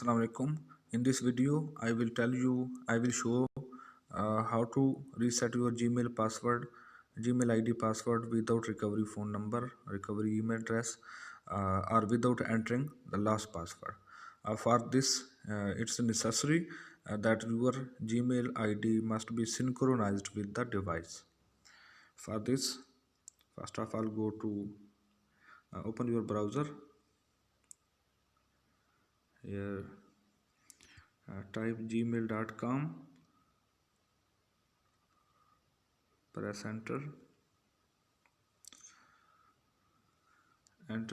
Assalamu alaikum. In this video, I will show how to reset your Gmail password, Gmail ID password without recovery phone number, recovery email address, or without entering the last password. For this, it's necessary that your Gmail ID must be synchronized with the device. For this, first of all, go to open your browser. Here, type gmail.com, press enter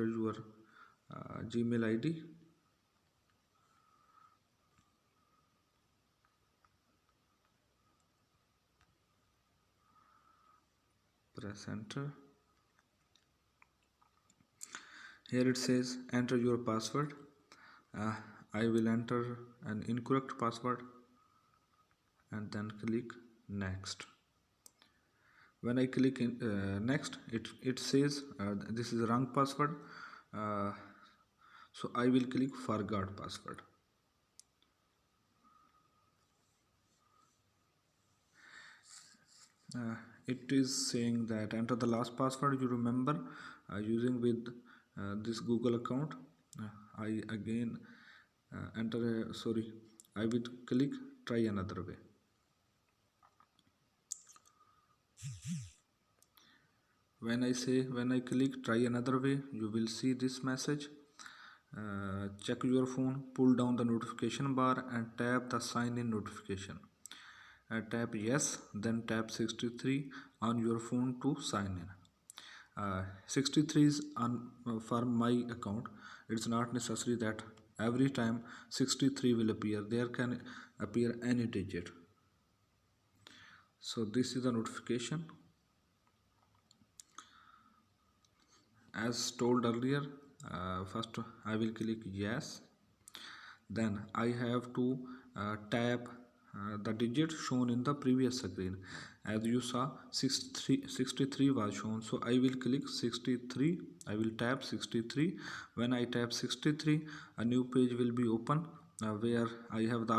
your Gmail ID, press enter. Here it says enter your password. I will enter an incorrect password and then click next. When I click next, it says this is wrong password, so I will click forgot password. It is saying that enter the last password you remember using with this Google account. I again I will click try another way. When I click try another way, you will see this message. Check your phone, pull down the notification bar and tap the sign in notification. Tap yes, then tap 63 on your phone to sign in. 63 is for my account. It's not necessary that every time 63 will appear. There can appear any digit. So this is the notification. As told earlier, first I will click yes, then I have to tap the digit shown in the previous screen. As you saw, 63 was shown, so I will click 63. I will tap 63. When I tap 63, a new page will be open where I have the